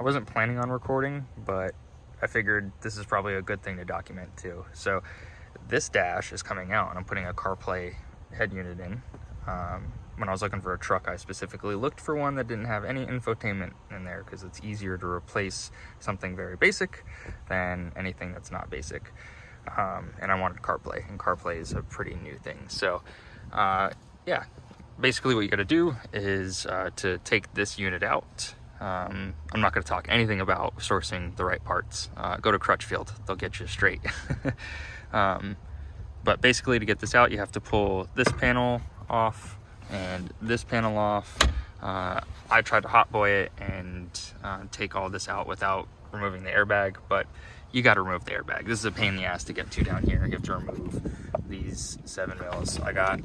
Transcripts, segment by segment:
I wasn't planning on recording, but I figured this is probably a good thing to document too. So this dash is coming out and I'm putting a CarPlay head unit in. When I was looking for a truck, I specifically looked for one that didn't have any infotainment in there because it's easier to replace something very basic than anything that's not basic. And I wanted CarPlay, and CarPlay is a pretty new thing. So yeah, basically what you got to do is to take this unit out. I'm not going to talk anything about sourcing the right parts. Go to Crutchfield, they'll get you straight. But basically to get this out, you have to pull this panel off and this panel off. I tried to hotboy it and take all this out without removing the airbag, but you got to remove the airbag. This is a pain in the ass to get to down here. You have to remove these 7mm. I got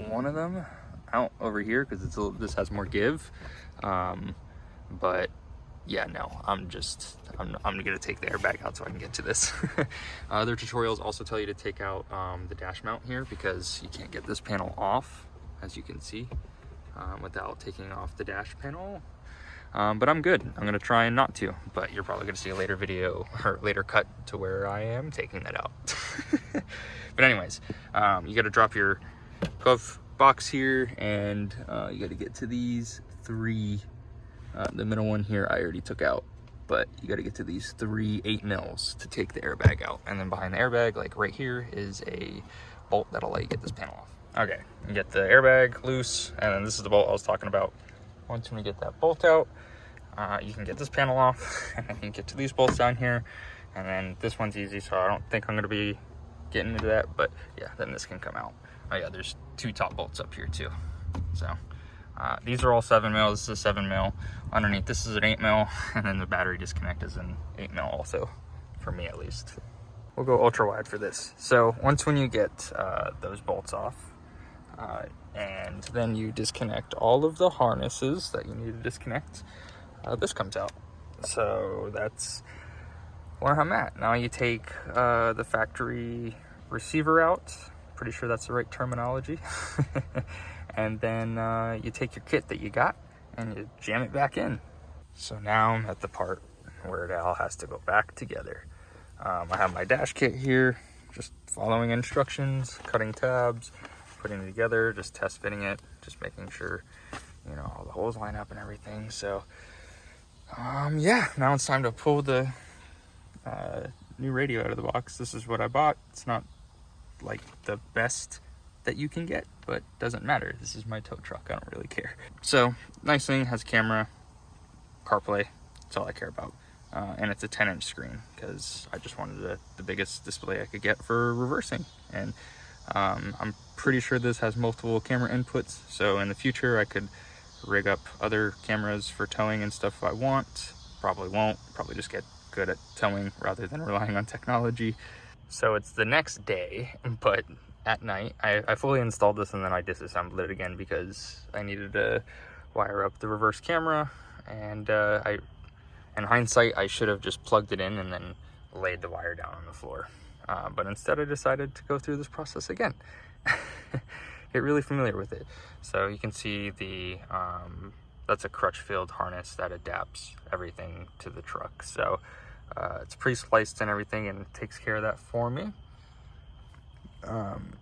one of them out over here because this has more give. But yeah, no, I'm gonna take the airbag out so I can get to this. Other tutorials also tell you to take out the dash mount here because you can't get this panel off, as you can see, without taking off the dash panel. But I'm good. I'm gonna try not to, but you're probably gonna see a later video or later cut to where I am taking that out. But anyways, you gotta drop your glove box here, and you gotta get to these three. The middle one here I already took out, but you got to get to these 3 8mm to take the airbag out. And then behind the airbag, like right here, is a bolt that'll let you get this panel off. Okay, you get the airbag loose, and then this is the bolt I was talking about. Once we get that bolt out, you can get this panel off, and then you can get to these bolts down here. And then this one's easy, so I don't think I'm going to be getting into that, but yeah, then this can come out. Oh yeah, there's 2 top bolts up here too. So these are all 7mm. This is a 7mm. Underneath this is an 8mm, and then the battery disconnect is an 8mm also, for me at least. We'll go ultra wide for this. So when you get those bolts off, and then you disconnect all of the harnesses that you need to disconnect, this comes out. So that's where I'm at. Now you take the factory receiver out. Pretty sure that's the right terminology. And then you take your kit that you got and you jam it back in. So now I'm at the part where it all has to go back together. I have my dash kit here, just following instructions, cutting tabs, putting it together, just test fitting it, just making sure, you know, all the holes line up and everything. So yeah, now it's time to pull the new radio out of the box. This is what I bought. It's not like the best that you can get, but doesn't matter. This is my tow truck. I don't really care. So nice thing, has camera, CarPlay. That's all I care about. And it's a 10-inch screen because I just wanted the biggest display I could get for reversing. And I'm pretty sure this has multiple camera inputs. So in the future, I could rig up other cameras for towing and stuff if I want. Probably won't. Probably just get good at towing rather than relying on technology. So it's the next day, but at night, I fully installed this and then I disassembled it again because I needed to wire up the reverse camera, and in hindsight, I should have just plugged it in and then laid the wire down on the floor. But instead I decided to go through this process again. Get really familiar with it. So you can see the, that's a Crutchfield harness that adapts everything to the truck. So it's pre-spliced and everything and it takes care of that for me.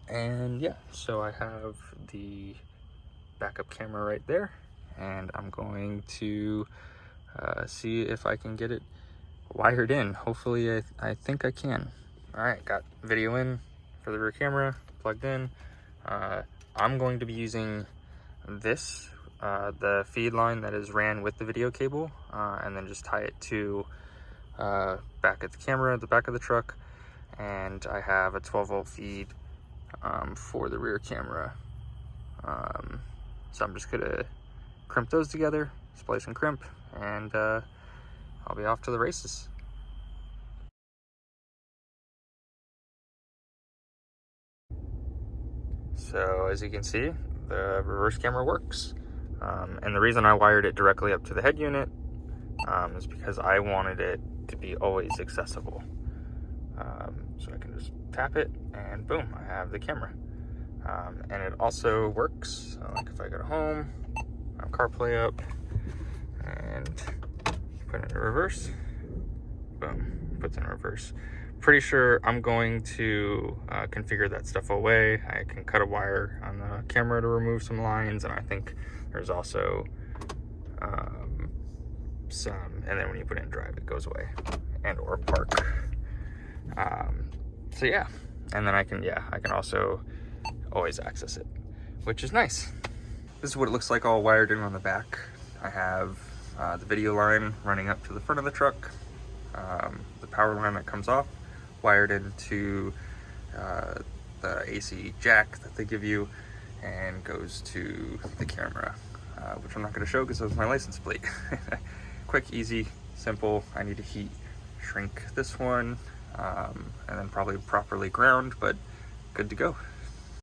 And yeah, so I have the backup camera right there, and I'm going to see if I can get it wired in. Hopefully I think I can. All right, got video in for the rear camera, plugged in. I'm going to be using this, the feed line that is ran with the video cable, and then just tie it to back at the camera, the back of the truck. And I have a 12-volt feed for the rear camera. So I'm just gonna crimp those together, splice and crimp, and I'll be off to the races. So as you can see, the reverse camera works. And the reason I wired it directly up to the head unit is because I wanted it to be always accessible. So I can just tap it and boom, I have the camera. And it also works, so like if I go to home, I have CarPlay up, and put it in reverse. Boom, puts it in reverse. Pretty sure I'm going to configure that stuff away. I can cut a wire on the camera to remove some lines, and I think there's also some, and then when you put it in drive, it goes away, and or park. So yeah, and then I can also always access it, which is nice. This is what it looks like all wired in on the back. I have the video line running up to the front of the truck, the power line that comes off, wired into the AC jack that they give you, and goes to the camera, which I'm not going to show because that was my license plate. Quick, easy, simple. I need to heat shrink this one, and then probably properly ground, but good to go.